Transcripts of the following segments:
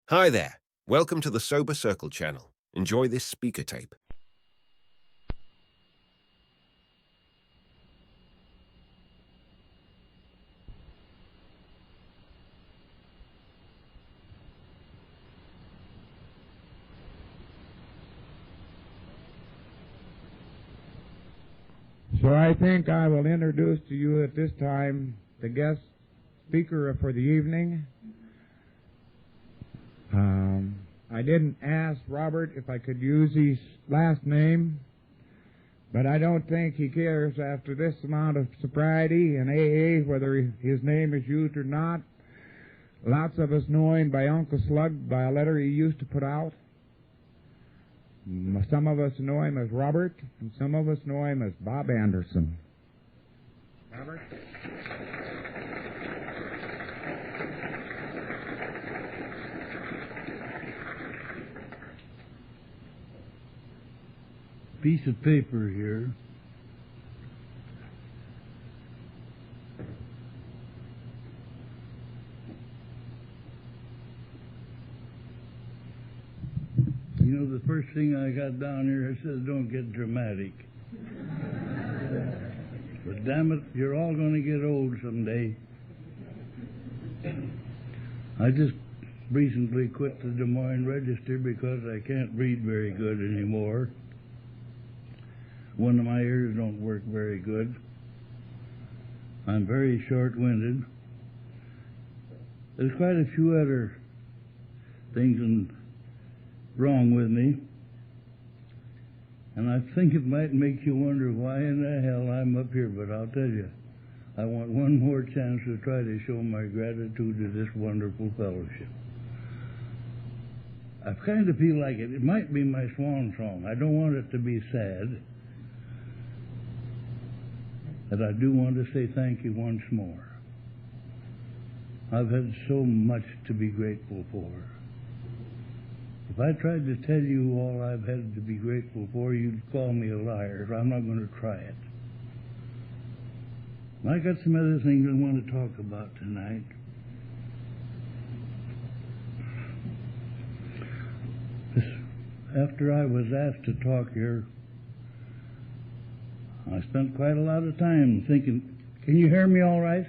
Hi there. Welcome to the Sober Circle channel. Enjoy this speaker tape. So I think I will introduce to you at this time the guest speaker for the evening. I didn't ask Robert if I could use his last name, but I don't think he cares after this amount of sobriety and AA whether his name is used or not. Lots of us know him by Uncle Slug, by a letter he used to put out. Some of us know him as Robert, and some of us know him as Bob Anderson. Robert? Piece of paper here. You know, the first thing I got down here, it says don't get dramatic. But damn it, you're all going to get old someday. I just recently quit the Des Moines Register because I can't read very good anymore. One of my ears don't work very good. I'm very short-winded. There's quite a few other things wrong with me, and I think it might make you wonder why in the hell I'm up here, but I'll tell you, I want one more chance to try to show my gratitude to this wonderful fellowship. I kind of feel like it might be my swan song. I don't want it to be sad, but I do want to say thank you once more. I've had so much to be grateful for. If I tried to tell you all I've had to be grateful for, you'd call me a liar. I'm not going to try it. I got some other things I want to talk about tonight. After I was asked to talk here, I spent quite a lot of time thinking, can you hear me all right?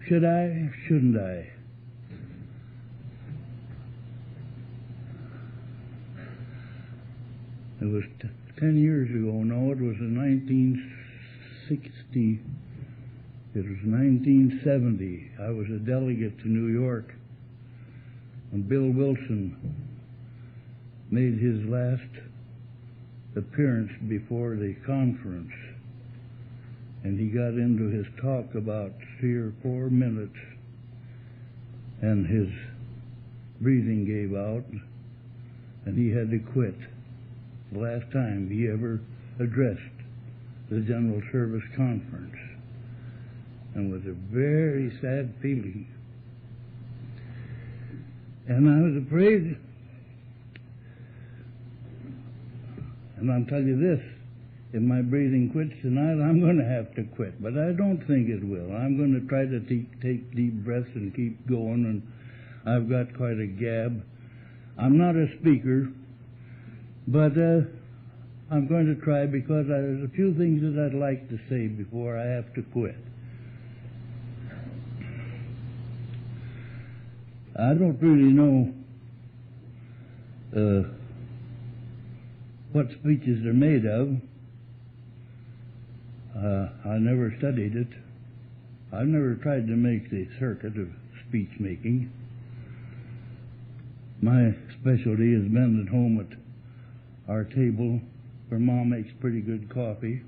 Should I? Shouldn't I? It was 10 years ago. No, it was in 1960. It was 1970. I was a delegate to New York, and Bill Wilson made his last appearance before the conference, and he got into his talk about 3 or 4 minutes, and his breathing gave out, and he had to quit. The last time he ever addressed the General Service Conference, and with a very sad feeling. And I was afraid, and I'll tell you this, if my breathing quits tonight, I'm going to have to quit, but I don't think it will. I'm going to try to take deep breaths and keep going, and I've got quite a gab. I'm not a speaker, but I'm going to try because there's a few things that I'd like to say before I have to quit. I don't really know what speeches are made of. I never studied it. I've never tried to make the circuit of speech making. My specialty has been at home at our table, where Mom makes pretty good coffee,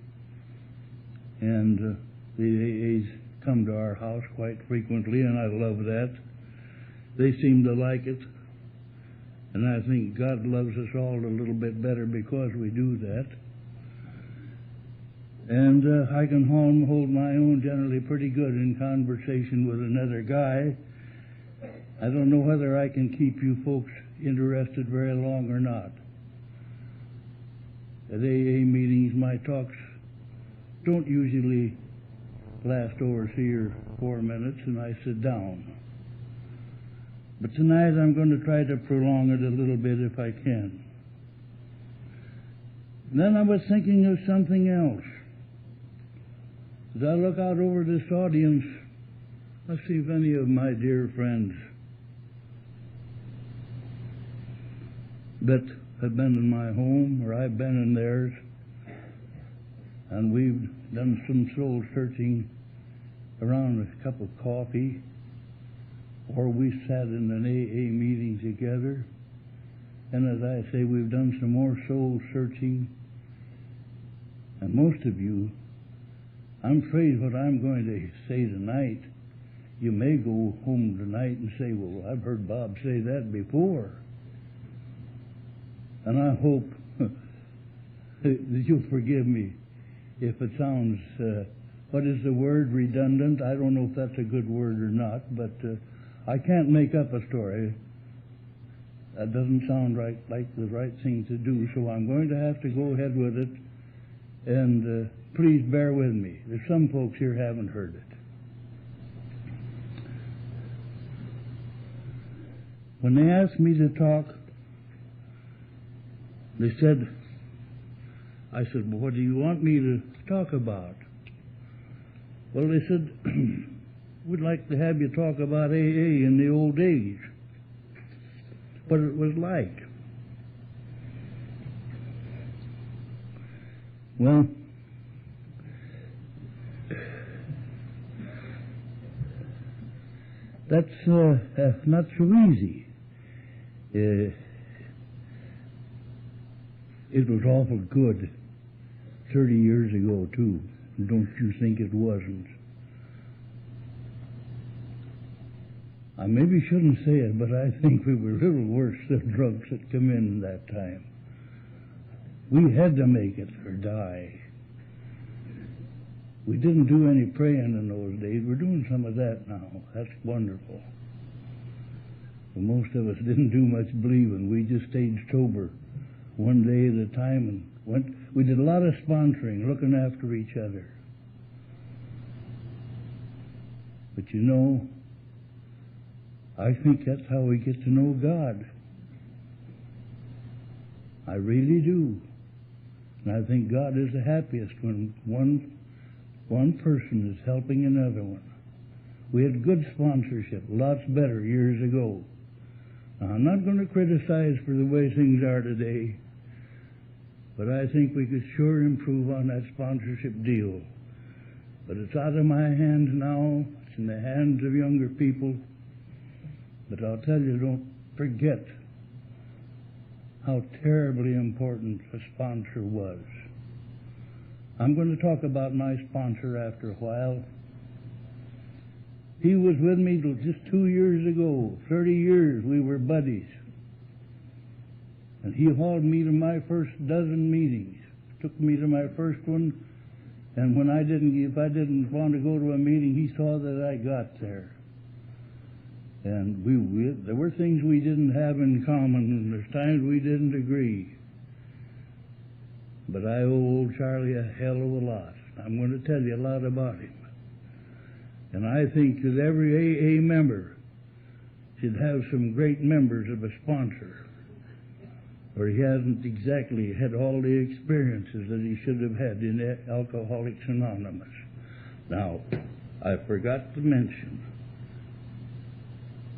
and the AAs come to our house quite frequently, and I love that. They seem to like it, and I think God loves us all a little bit better because we do that. And I can hold my own generally pretty good in conversation with another guy. I don't know whether I can keep you folks interested very long or not. At AA meetings, my talks don't usually last over 3 or 4 minutes, and I sit down. But tonight I'm going to try to prolong it a little bit if I can. And then I was thinking of something else. As I look out over this audience, I see if any of my dear friends that have been in my home or I've been in theirs, and we've done some soul searching around a cup of coffee, or we sat in an AA meeting together, and as I say, we've done some more soul searching. And most of you, I'm afraid what I'm going to say tonight, you may go home tonight and say, well, I've heard Bob say that before. And I hope that you'll forgive me if it sounds, what is the word, redundant? I don't know if that's a good word or not, but I can't make up a story. That doesn't sound like the right thing to do, so I'm going to have to go ahead with it. And please bear with me. There's some folks here who haven't heard it. When they asked me to talk, they said, I said, well, what do you want me to talk about? Well, they said, we'd like to have you talk about AA in the old days, what it was like. Well, that's not so easy. It was awful good 30 years ago, too. Don't you think it wasn't? I maybe shouldn't say it, but I think we were a little worse than drunks that come in that time. We had to make it or die. We didn't do any praying in those days. We're doing some of that now. That's wonderful. But most of us didn't do much believing. We just stayed sober one day at a time and went. We did a lot of sponsoring, looking after each other. But you know, I think that's how we get to know God. I really do. And I think God is the happiest when one person is helping another one. We had good sponsorship, lots better years ago. Now, I'm not going to criticize for the way things are today, but I think we could sure improve on that sponsorship deal. But it's out of my hands now. It's in the hands of younger people. But I'll tell you, don't forget how terribly important a sponsor was. I'm going to talk about my sponsor after a while. He was with me till just 2 years ago. 30 years we were buddies. And he hauled me to my first dozen meetings. Took me to my first one. And when if I didn't want to go to a meeting, he saw that I got there. And there were things we didn't have in common, and there's times we didn't agree. But I owe old Charlie a hell of a lot. I'm going to tell you a lot about him. And I think that every AA member should have some great members of a sponsor, or he hasn't exactly had all the experiences that he should have had in Alcoholics Anonymous. Now, I forgot to mention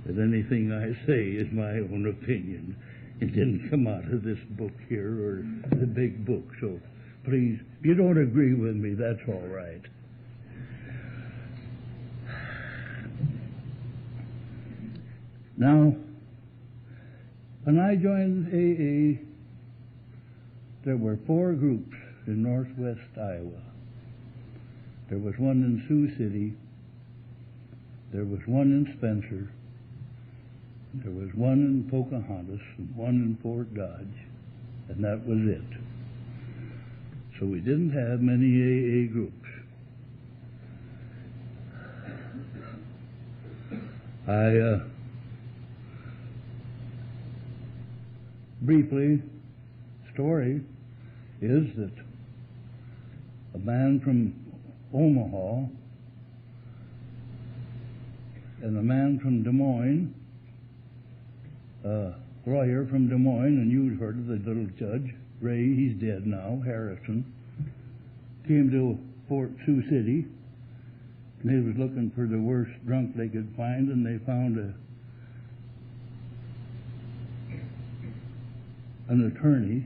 that anything I say is my own opinion. It didn't come out of this book here or the big book, so please, if you don't agree with me, that's all right. Now, when I joined AA, there were 4 groups in northwest Iowa. There was one in Sioux City, there was one in Spencer, there was one in Pocahontas, and one in Fort Dodge, and that was it. So we didn't have many AA groups. Briefly, story is that a man from Omaha and a man from Des Moines lawyer from Des Moines, and you've heard of the little judge, Ray, he's dead now, Harrison, came to Fort Sioux City. They was looking for the worst drunk they could find, and they found an attorney,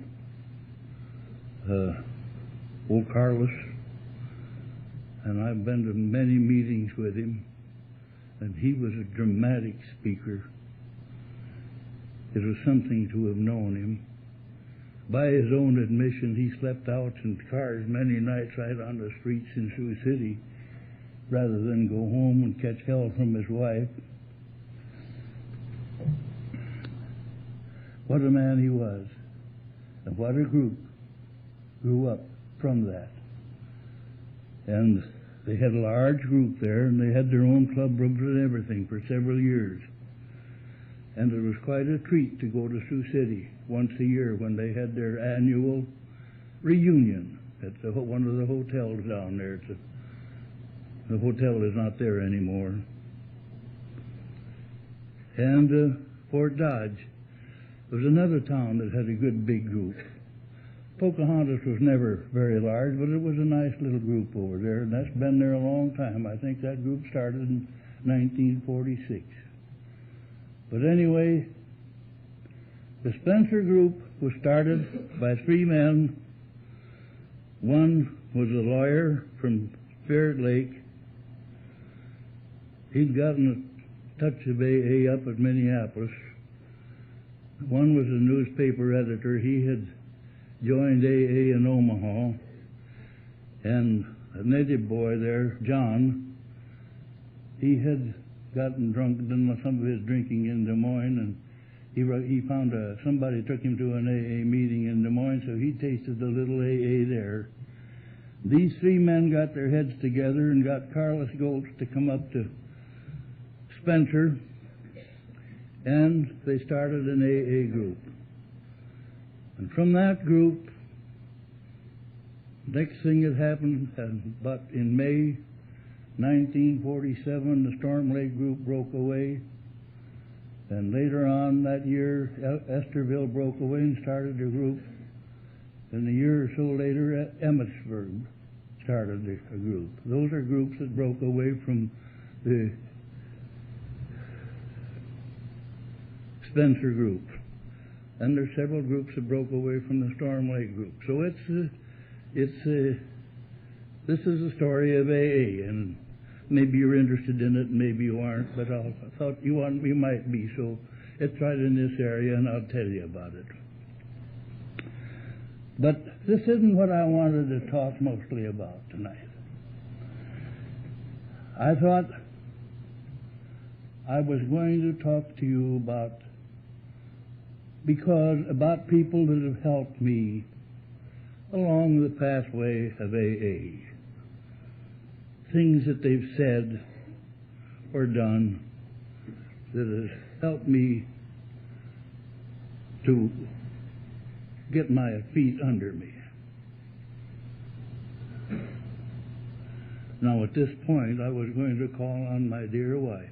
old Carlos, and I've been to many meetings with him, and he was a dramatic speaker. It was something to have known him. By his own admission, he slept out in cars many nights right on the streets in Sioux City, rather than go home and catch hell from his wife. What a man he was, and what a group grew up from that. And they had a large group there, and they had their own club rooms and everything for several years. And it was quite a treat to go to Sioux City once a year when they had their annual reunion at one of the hotels down there. The hotel is not there anymore. And Fort Dodge was another town that had a good big group. Pocahontas was never very large, but it was a nice little group over there, and that's been there a long time. I think that group started in 1946. But anyway, the Spencer group was started by three men. One was a lawyer from Spirit Lake. He'd gotten a touch of AA up at Minneapolis. One was a newspaper editor. He had joined AA in Omaha. And a native boy there, John, he had gotten drunk, done some of his drinking in Des Moines, and he found somebody took him to an AA meeting in Des Moines, so he tasted a little AA there. These three men got their heads together and got Carlos Goltz to come up to Spencer, and they started an AA group. And from that group, next thing that happened, but in May 1947, the Storm Lake group broke away. And later on that year, Esterville broke away and started a group. And a year or so later, Emmitsburg started a group. Those are groups that broke away from the Spencer group. And there's several groups that broke away from the Storm Lake group. So this is a story of AA, and maybe you're interested in it, and maybe you aren't, but I thought you might be, so it's right in this area, and I'll tell you about it. But this isn't what I wanted to talk mostly about tonight. I thought I was going to talk to you about people that have helped me along the pathway of AA. Things that they've said or done that has helped me to get my feet under me. Now at this point I was going to call on my dear wife,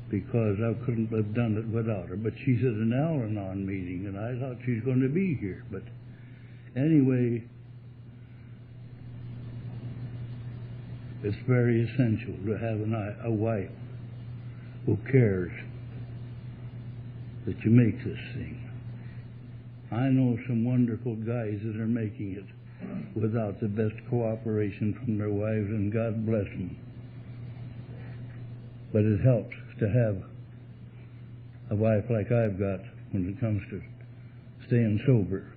because I couldn't have done it without her. But she's at an Al-Anon meeting, and I thought she's going to be here. But anyway, it's very essential to have a wife who cares that you make this thing. I know some wonderful guys that are making it without the best cooperation from their wives, and God bless them. But it helps to have a wife like I've got when it comes to staying sober.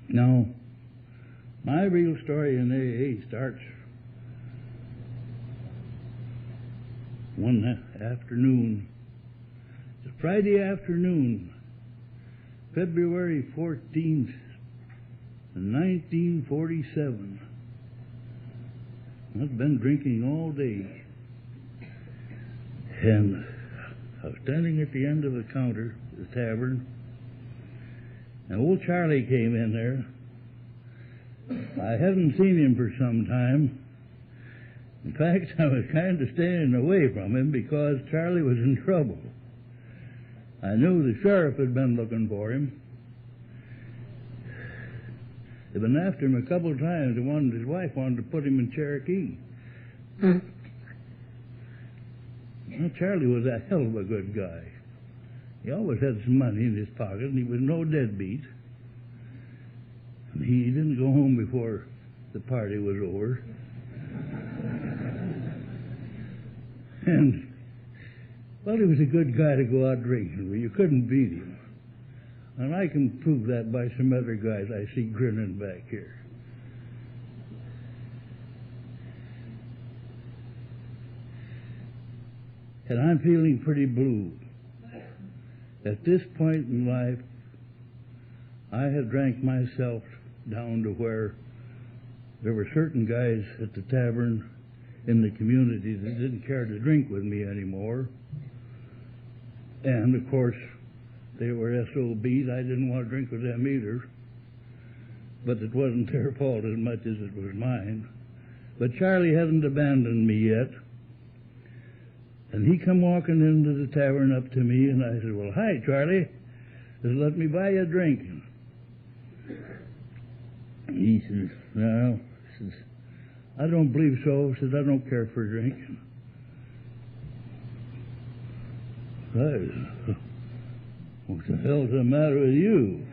Now, my real story in AA starts one afternoon. It's a Friday afternoon, February 14th, 1947. I've been drinking all day. And I was standing at the end of the counter, the tavern, and old Charlie came in there. I hadn't seen him for some time, In fact, I was kind of staying away from him because Charlie was in trouble. I knew the sheriff had been looking for him. They'd been after him a couple of times. His wife wanted to put him in Cherokee. Well, Charlie was a hell of a good guy. He always had some money in his pocket, and he was no deadbeat. And he didn't go home before the party was over. And, well, he was a good guy to go out drinking with. You couldn't beat him. And I can prove that by some other guys I see grinning back here. And I'm feeling pretty blue. At this point in life, I had drank myself down to where there were certain guys at the tavern in the community that didn't care to drink with me anymore. And, of course, they were SOBs. I didn't want to drink with them either. But it wasn't their fault as much as it was mine. But Charlie hadn't abandoned me yet. And he come walking into the tavern up to me, and I said, "Well, hi, Charlie. Just let me buy you a drink." He says, "No." He says, "I don't believe so." He says, "I don't care for drinking." What the hell's the matter with you?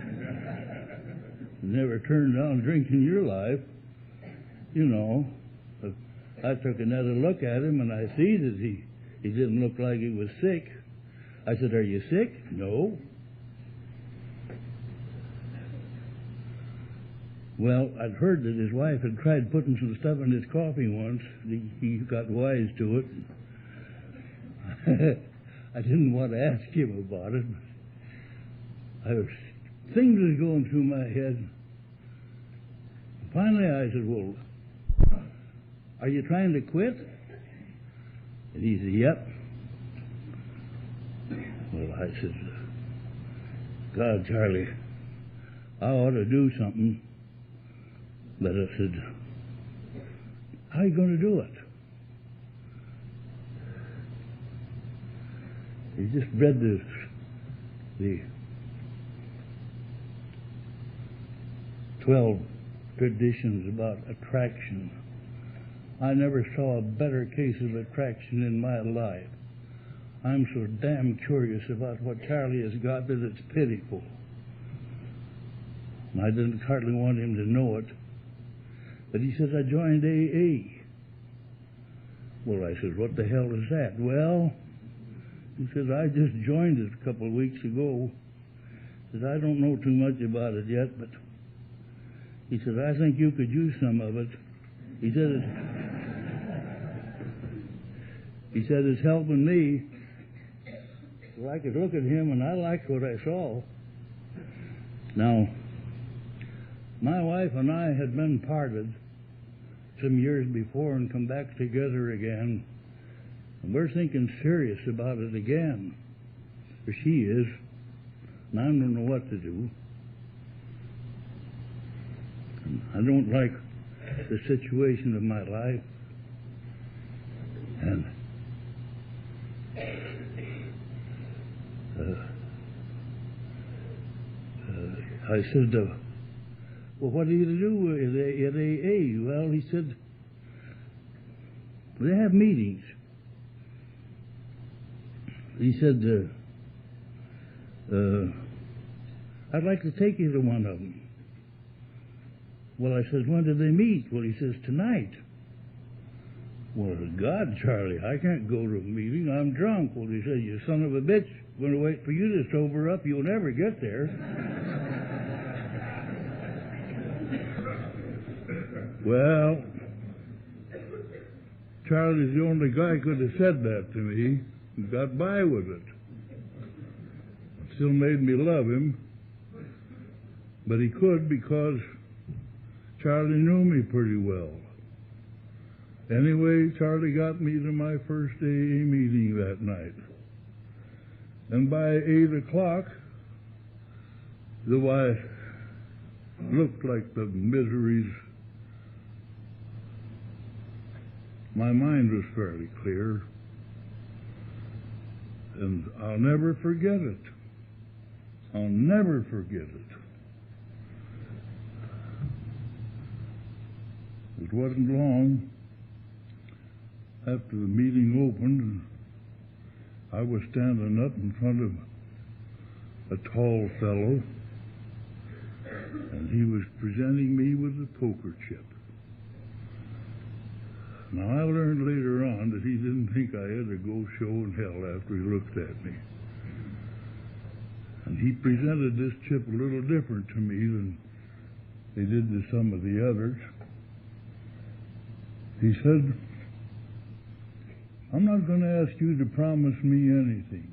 You never turned down drinking in your life. You know, I took another look at him, and I see that he didn't look like he was sick. I said, "Are you sick?" "No." Well, I'd heard that his wife had tried putting some stuff in his coffee once. He got wise to it. I didn't want to ask him about it. Things was going through my head. Finally, I said, "Well, are you trying to quit?" And he said, "Yep." Well, I said, "God, Charlie, I ought to do something." But I said, "How are you going to do it?" He just read the 12 traditions about attraction. I never saw a better case of attraction in my life. I'm so damn curious about what Charlie has got that it's pitiful. And I didn't hardly want him to know it. But he says, "I joined AA." Well, I said, "What the hell is that?" "Well," he says, "I just joined it a couple of weeks ago." He says, "I don't know too much about it yet, but," he said, "I think you could use some of it." He said, "It's helping me." Well, I could look at him, and I liked what I saw. Now, my wife and I had been parted some years before and come back together again. And we're thinking serious about it again. Or she is. And I don't know what to do. And I don't like the situation of my life. And I said, "Well, what are you to do at AA?" Well, he said, "They have meetings." He said, "I'd like to take you to one of them." Well, I said, "When do they meet?" Well, he says, "Tonight." Well, God, Charlie, I can't go to a meeting. I'm drunk. Well, he said, "You son of a bitch, I'm going to wait for you to sober up. You'll never get there." Well, Charlie's the only guy could have said that to me and got by with it. It still made me love him, but he could because Charlie knew me pretty well. Anyway, Charlie got me to my first AA meeting that night. And by 8 o'clock, the wife looked like the miseries my mind was fairly clear, and I'll never forget it. I'll never forget it. It wasn't long after the meeting opened, I was standing up in front of a tall fellow, and he was presenting me with a poker chip. Now, I learned later on that he didn't think I had a go show in hell after he looked at me. And he presented this chip a little different to me than they did to some of the others. He said, I'm not going to ask you to promise me anything.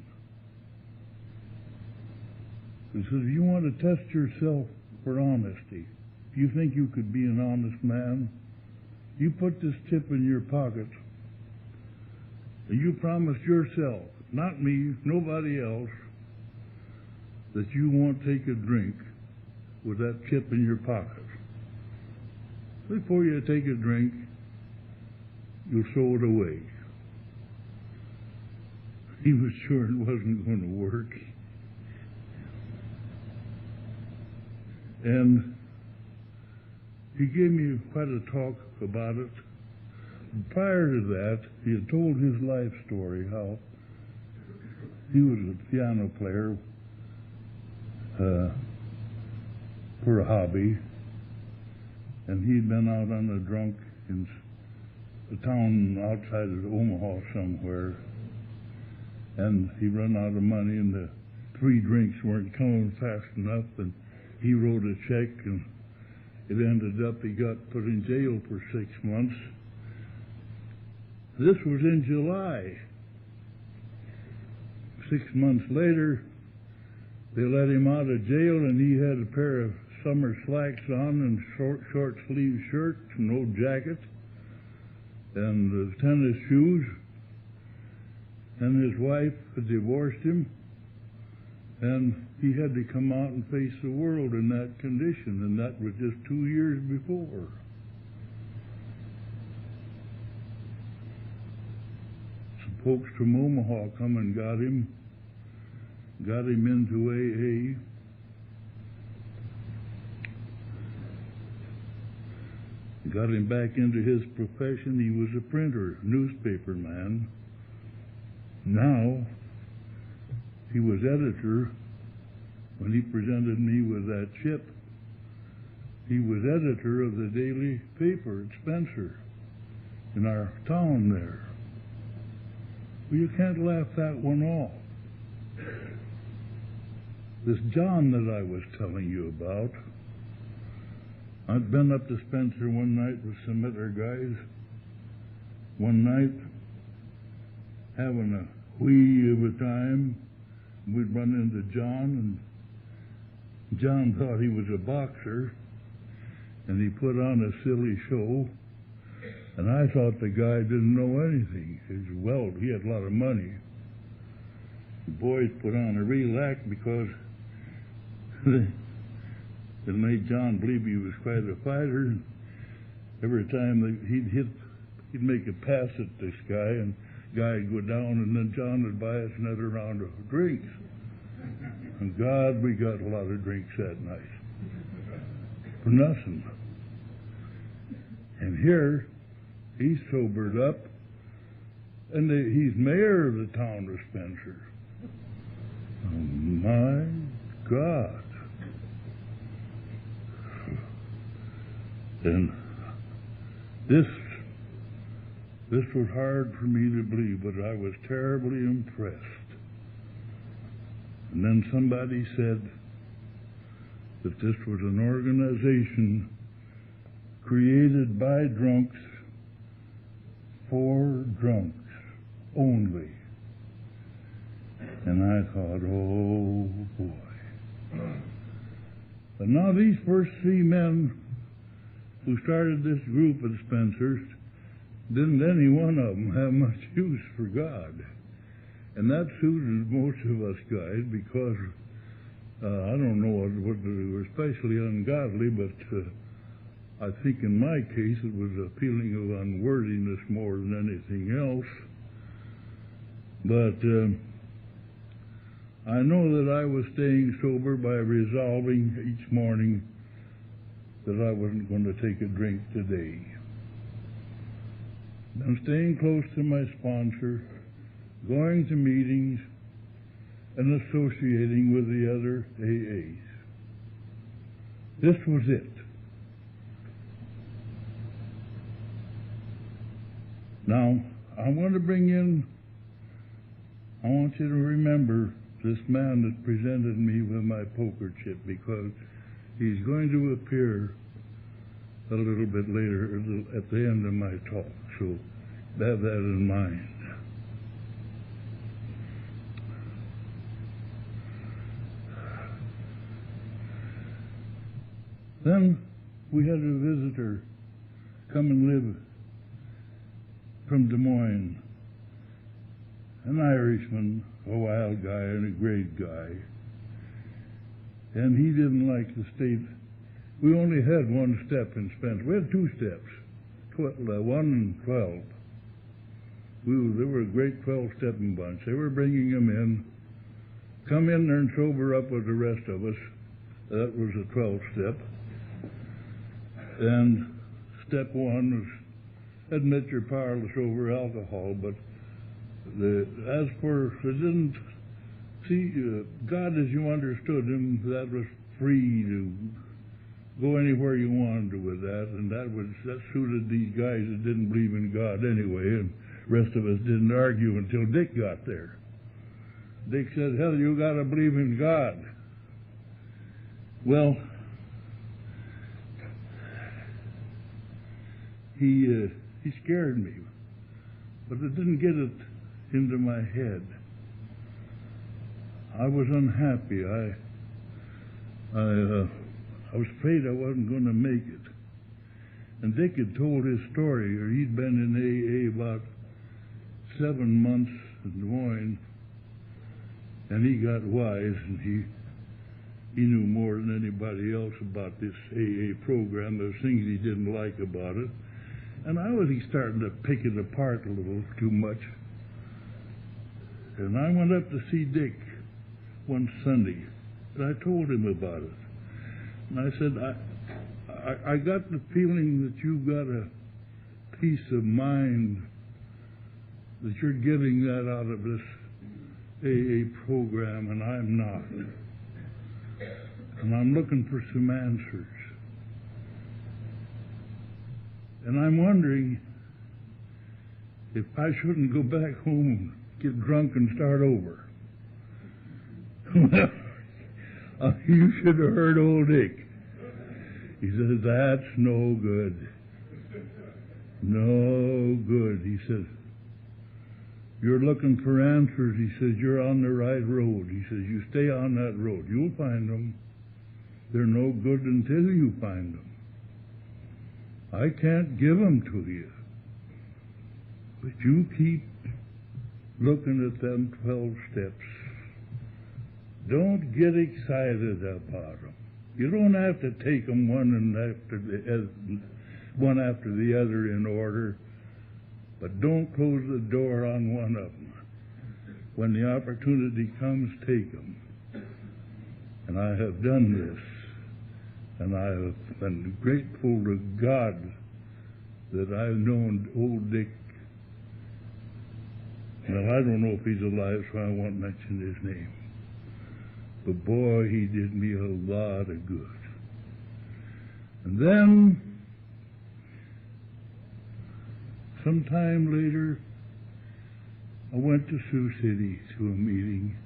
He said, if you want to test yourself for honesty, if you think you could be an honest man, you put this chip in your pocket, and you promise yourself, not me, nobody else, that you won't take a drink with that chip in your pocket. Before you take a drink, you'll throw it away. He was sure it wasn't going to work. And he gave me quite a talk about it. Prior to that, he had told his life story, how he was a piano player for a hobby, and he'd been out on a drunk in a town outside of Omaha somewhere, and he run out of money, and the 3 drinks weren't coming fast enough, and he wrote a check, and it ended up he got put in jail for 6 months. This was in July. 6 months later, they let him out of jail, and he had a pair of summer slacks on and short sleeve shirt, no jacket, and tennis shoes. And his wife had divorced him, and he had to come out and face the world in that condition, and that was just 2 years before. Some folks from Omaha come and got him into AA. Got him back into his profession. He was a printer, newspaper man. Now, he was editor when he presented me with that chip. He was editor of the daily paper at Spencer in our town there. Well, you can't laugh that one off. This John that I was telling you about, I'd been up to Spencer one night with some other guys. One night, having a wee of a time, we'd run into John, and John thought he was a boxer, and he put on a silly show, and I thought the guy didn't know anything. He had a lot of money. The boys put on a real act because it made John believe he was quite a fighter. Every time he'd make a pass at this guy, and the guy would go down, and then John would buy us another round of drinks. And God, we got a lot of drinks that night. For nothing. And here, he's sobered up, and he's mayor of the town of Spencer. Oh, my God. And this was hard for me to believe, but I was terribly impressed. And then somebody said that this was an organization created by drunks for drunks only. And I thought, oh boy. But now these first 3 men who started this group at Spencer's, didn't any one of them have much use for God. And that suited most of us guys because, I don't know what they were especially ungodly, but I think in my case it was a feeling of unworthiness more than anything else. But I know that I was staying sober by resolving each morning that I wasn't going to take a drink today. I'm staying close to my sponsor, going to meetings, and associating with the other AAs. This was it. Now, I want to bring in, I want you to remember this man that presented me with my poker chip, because he's going to appear a little bit later at the end of my talk, so have that in mind. Then we had a visitor come and live from Des Moines, an Irishman, a wild guy and a great guy. And he didn't like the state. We only had one step in Spencer. We had two steps, 1 and 12. They were a great 12-stepping bunch. They were bringing them in, come in there and sober up with the rest of us. That was a 12-step. And step 1 was admit you're powerless over alcohol, but as for, it didn't, see, God as you understood him, that was free to go anywhere you wanted to with that, and that suited these guys that didn't believe in God anyway, and the rest of us didn't argue until Dick got there. Dick said, hell, you got to believe in God. Well, he scared me, but it didn't get it into my head. I was unhappy. I was afraid I wasn't going to make it. And Dick had told his story, or he'd been in AA about 7 months in Des Moines, and he got wise, and he knew more than anybody else about this AA program. There was things he didn't like about it. And I was starting to pick it apart a little too much. And I went up to see Dick one Sunday, and I told him about it. And I said, I got the feeling that you've got a peace of mind, that you're getting that out of this AA program, and I'm not. And I'm looking for some answers. And I'm wondering if I shouldn't go back home and get drunk and start over. You should have heard old Dick. He says, that's no good. No good. He says, you're looking for answers. He says, you're on the right road. He says, you stay on that road. You'll find them. They're no good until you find them. I can't give them to you. But you keep looking at them 12 steps. Don't get excited about them. You don't have to take them one after the other in order, but don't close the door on one of them. When the opportunity comes, take them. And I have done this, and I have been grateful to God that I've known old Dick. Well, I don't know if he's alive, so I won't mention his name. But boy, he did me a lot of good. And then, sometime later, I went to Sioux City to a meeting.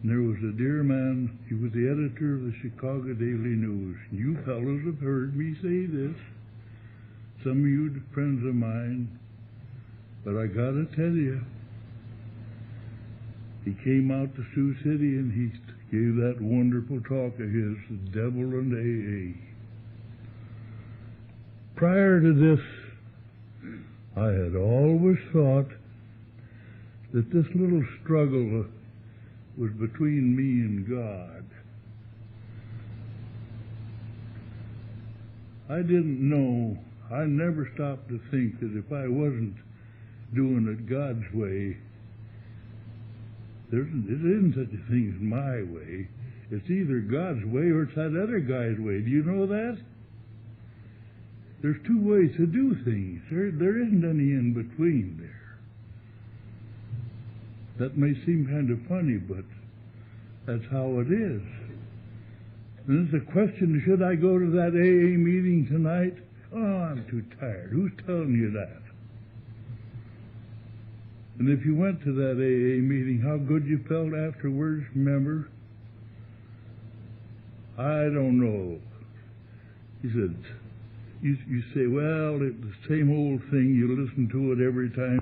And there was a dear man, he was the editor of the Chicago Daily News. And you fellows have heard me say this. Some of you friends of mine. But I gotta tell you, he came out to Sioux City and he gave that wonderful talk of his, The Devil and AA. Prior to this, I had always thought that this little struggle was between me and God. I didn't know, I never stopped to think that if I wasn't doing it God's way, it isn't such a thing as my way. It's either God's way or it's that other guy's way. Do you know that? There's two ways to do things. There isn't any in between there. That may seem kind of funny, but that's how it is. And it's a question, should I go to that AA meeting tonight? Oh, I'm too tired. Who's telling you that? And if you went to that AA meeting, how good you felt afterwards, remember? I don't know. He said, you say, well, it's the same old thing. You listen to it every time.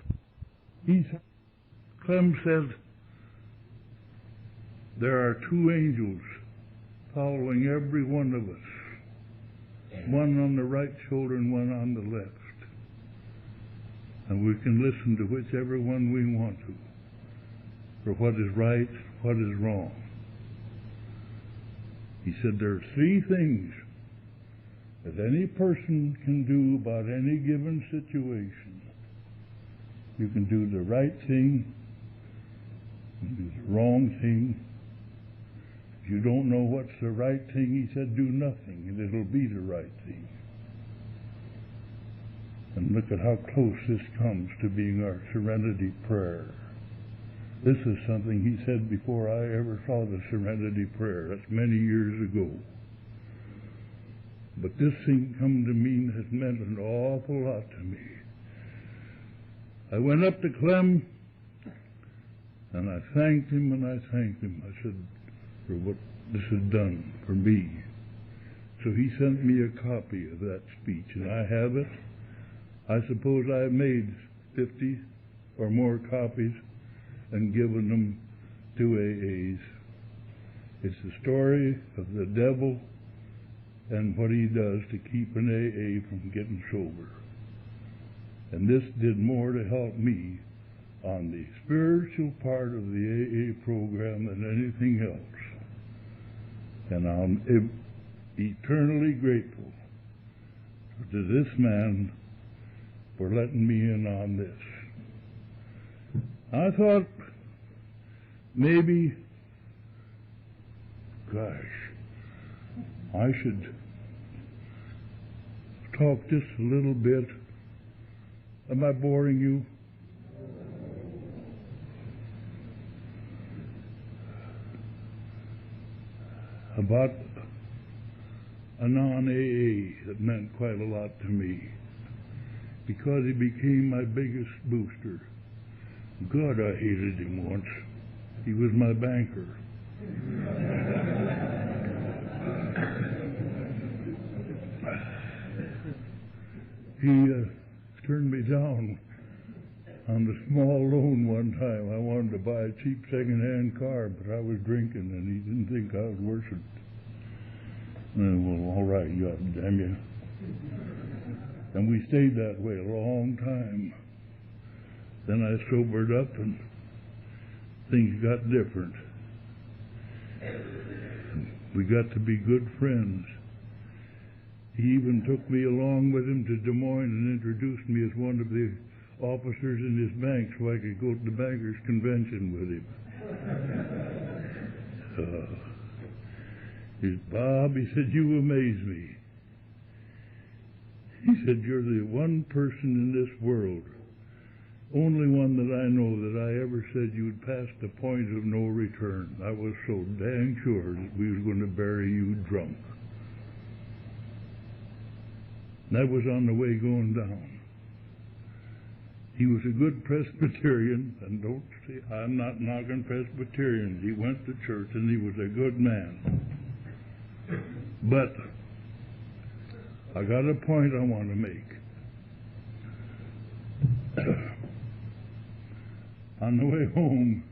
Clem said, there are two angels following every one of us, one on the right shoulder and one on the left. And we can listen to whichever one we want to, for what is right, what is wrong. He said there are three things that any person can do about any given situation. You can do the right thing, you can do the wrong thing. If you don't know what's the right thing, he said, do nothing, and it'll be the right thing. And look at how close this comes to being our Serenity prayer. This is something he said before I ever saw the Serenity prayer. That's many years ago. But this thing come to me has meant an awful lot to me. I went up to Clem, and I thanked him, and I thanked him. I said, for what this has done for me. So he sent me a copy of that speech, and I have it. I suppose I've made 50 or more copies and given them to AAs. It's the story of the devil and what he does to keep an AA from getting sober. And this did more to help me on the spiritual part of the AA program than anything else. And I'm eternally grateful to this man for letting me in on this. I thought maybe, gosh, I should talk just a little bit. Am I boring you? About a non-AA that meant quite a lot to me, because he became my biggest booster. God, I hated him once. He was my banker. He turned me down on the small loan one time. I wanted to buy a cheap second-hand car, but I was drinking, and he didn't think I was worth it. Well, all right, God damn you. And we stayed that way a long time. Then I sobered up, and things got different. We got to be good friends. He even took me along with him to Des Moines and introduced me as one of the officers in his bank so I could go to the bankers' convention with him. Bob, he said, you amaze me. He said, you're the one person in this world, only one that I know that I ever said you'd passed the point of no return. I was so dang sure that we was going to bury you drunk. And that was on the way going down. He was a good Presbyterian, and don't say, I'm not knocking Presbyterians. He went to church, and he was a good man. But I got a point I want to make. On the way home,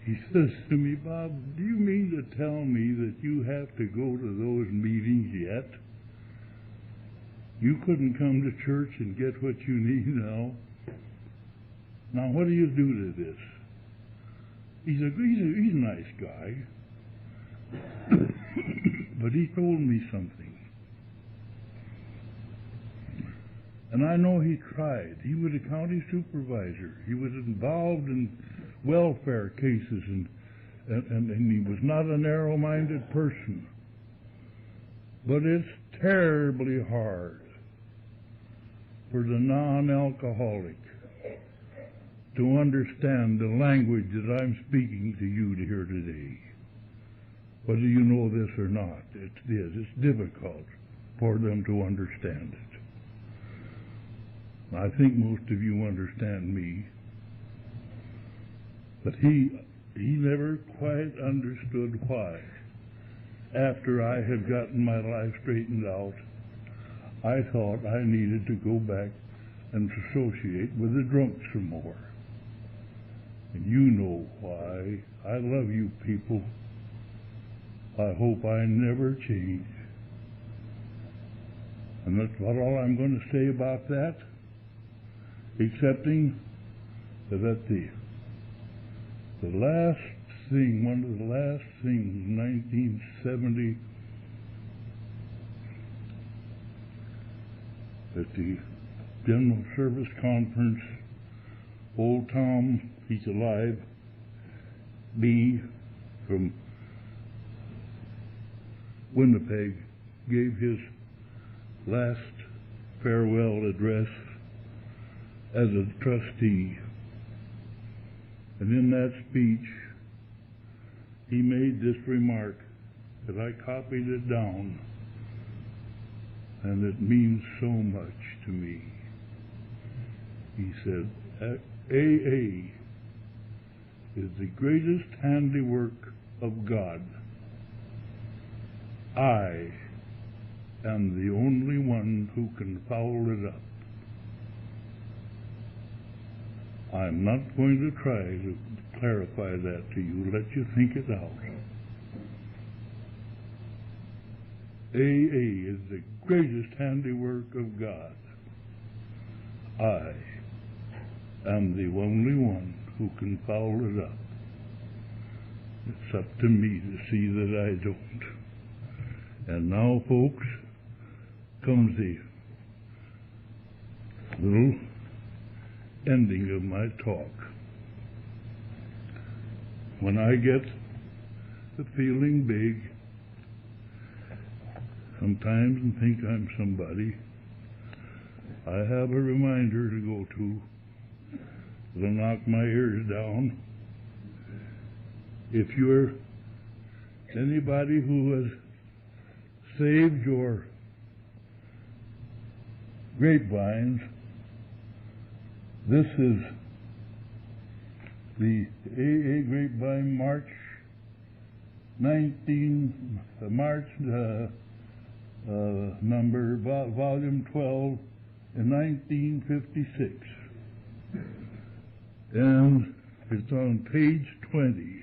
he says to me, Bob, do you mean to tell me that you have to go to those meetings yet? You couldn't come to church and get what you need now? Now, what do you do to this? He's a nice guy. But he told me something. And I know he tried. He was a county supervisor. He was involved in welfare cases, and he was not a narrow-minded person. But it's terribly hard for the non-alcoholic to understand the language that I'm speaking to you here today. Whether you know this or not, it is. It's difficult for them to understand it. I think most of you understand me. But he never quite understood why. After I had gotten my life straightened out, I thought I needed to go back and associate with the drunks some more. And you know why. I love you people. I hope I never change. And that's about all I'm going to say about that, excepting that at the last thing, one of the last things, 1970, at the General Service Conference, old Tom, he's alive, B, from Winnipeg, gave his last farewell address as a trustee. And in that speech, he made this remark that I copied it down, and it means so much to me. He said, AA is the greatest handiwork of God. I am the only one who can foul it up. I'm not going to try to clarify that to you. Let you think it out. AA is the greatest handiwork of God. I am the only one who can foul it up. It's up to me to see that I don't. And now, folks, comes the little ending of my talk. When I get the feeling big sometimes and think I'm somebody, I have a reminder to go to that'll knock my ears down. If you're anybody who has saved your grapevines, this is the AA Grapevine March number, volume 12 in 1956. And it's on page 20.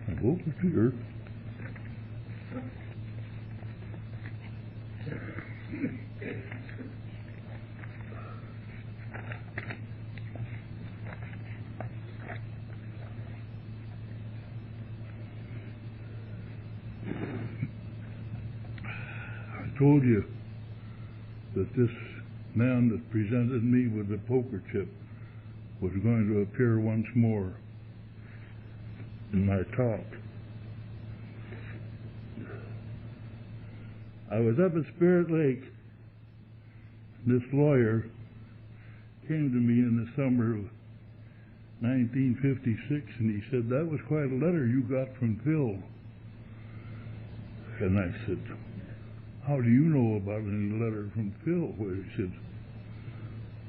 I hope it's here. I told you that this man that presented me with the poker chip was going to appear once more in my talk. I was up at Spirit Lake. This lawyer came to me in the summer of 1956, and he said, "That was quite a letter you got from Phil." And I said, "How do you know about any letter from Phil?" Well, he said,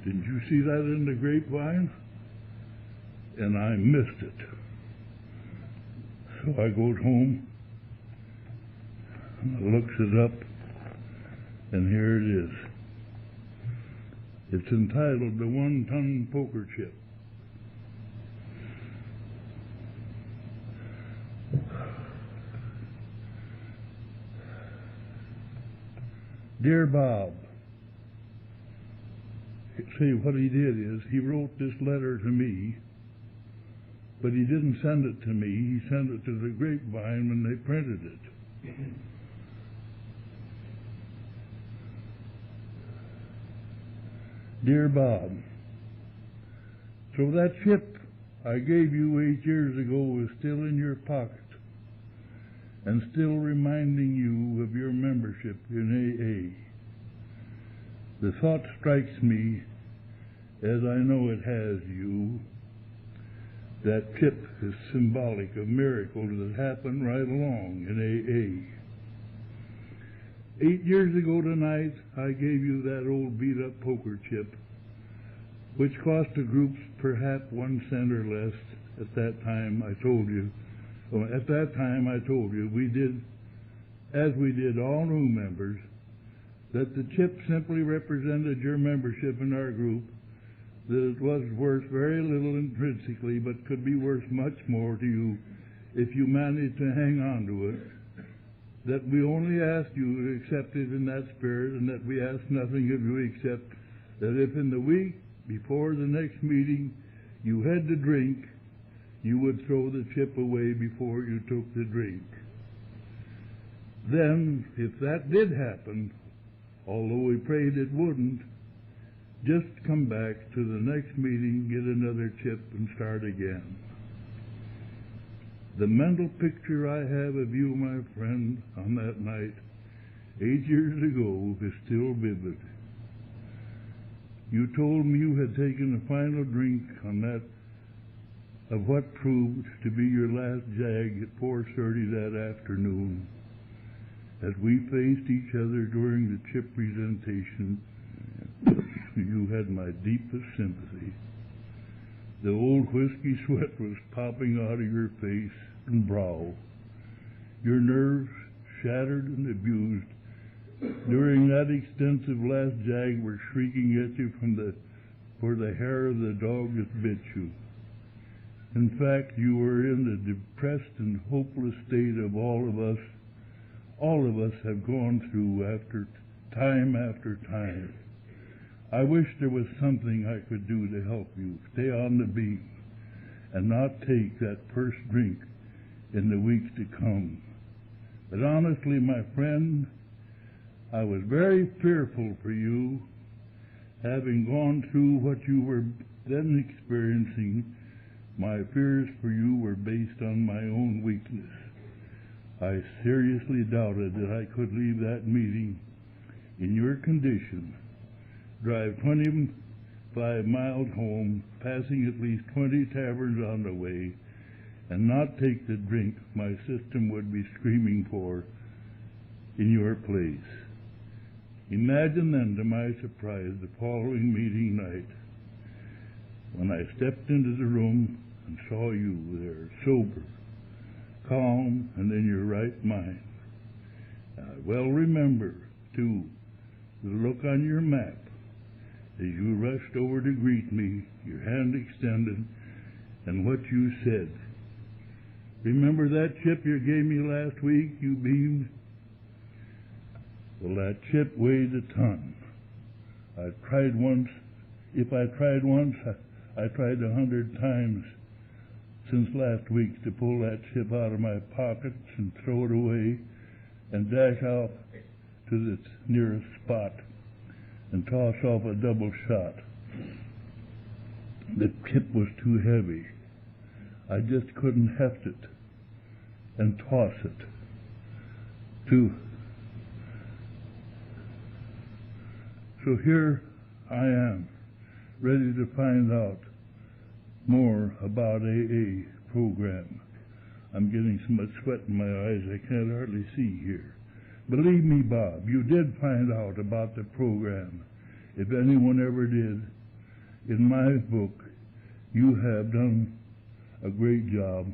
"Didn't you see that in the grapevine?" And I missed it. So I goes home, and I looks it up, and here it is. It's entitled The 1-Ton Poker Chip. Dear Bob, see, what he did is he wrote this letter to me, but he didn't send it to me. He sent it to the Grapevine when they printed it. Dear Bob, so that chip I gave you 8 years ago is still in your pocket and still reminding you of your membership in AA. The thought strikes me, as I know it has you, that chip is symbolic of miracles that happen right along in AA. 8 years ago tonight, I gave you that old beat-up poker chip, which cost the groups perhaps 1 cent or less. At that time, I told you, we did, as we did all new members, that the chip simply represented your membership in our group, that it was worth very little intrinsically, but could be worth much more to you if you managed to hang on to it, that we only asked you to accept it in that spirit, and that we asked nothing of you except that if in the week before the next meeting you had to drink, you would throw the chip away before you took the drink. Then, if that did happen, although we prayed it wouldn't, just come back to the next meeting, get another chip, and start again. The mental picture I have of you, my friend, on that night, 8 years ago, is still vivid. You told me you had taken a final drink on that of what proved to be your last jag at 4:30 that afternoon. As we faced each other during the chip presentation, you had my deepest sympathy. The old whiskey sweat was popping out of your face and brow. Your nerves, shattered and abused during that extensive last jag, were shrieking at you for the hair of the dog that bit you. In fact, you were in the depressed and hopeless state of all of us have gone through after time. I wish there was something I could do to help you stay on the beam and not take that first drink in the weeks to come. But honestly, my friend, I was very fearful for you, having gone through what you were then experiencing. My fears for you were based on my own weakness. I seriously doubted that I could leave that meeting in your condition, drive 25 miles home, passing at least 20 taverns on the way, and not take the drink my system would be screaming for in your place. Imagine then, to my surprise, the following meeting night, when I stepped into the room and saw you there, sober, calm, and in your right mind. I well remember, too, the look on your map as you rushed over to greet me, your hand extended, and what you said. Remember that chip you gave me last week, you beamed? Well, that chip weighed a ton. I tried once, I tried 100 times since last week to pull that chip out of my pockets and throw it away and dash off to the nearest spot and toss off a double shot. The chip was too heavy. I just couldn't heft it and toss it. So here I am, ready to find out more about AA program. I'm getting so much sweat in my eyes I can't hardly see here. Believe me, Bob, you did find out about the program. If anyone ever did, in my book, you have done a great job,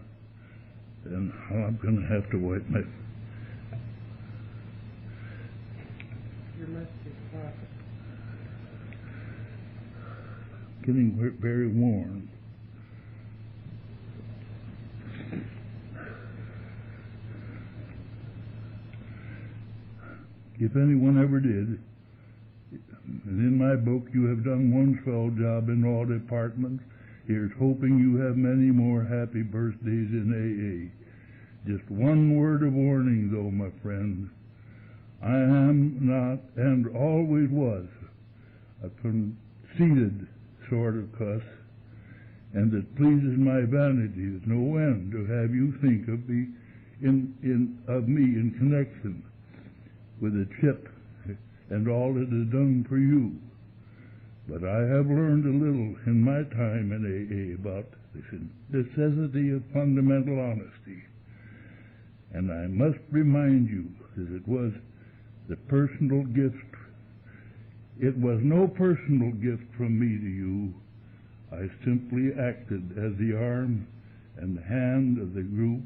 and I'm going to have to wipe my... Getting very warm. if anyone ever did. And in my book, you have done one swell job in all departments. Here's hoping you have many more happy birthdays in AA. Just one word of warning, though, my friend. I am not, and always was, a conceited sort of cuss, and it pleases my vanity at no end to have you think of me in connection with a chip and all it has done for you. But I have learned a little in my time in AA about the necessity of fundamental honesty. And I must remind you that it was the personal gift. It was no personal gift from me to you. I simply acted as the arm and the hand of the group,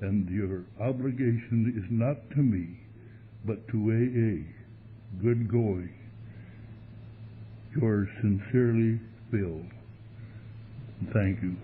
and your obligation is not to me, but to AA. Good going. Yours sincerely, Bill. Thank you.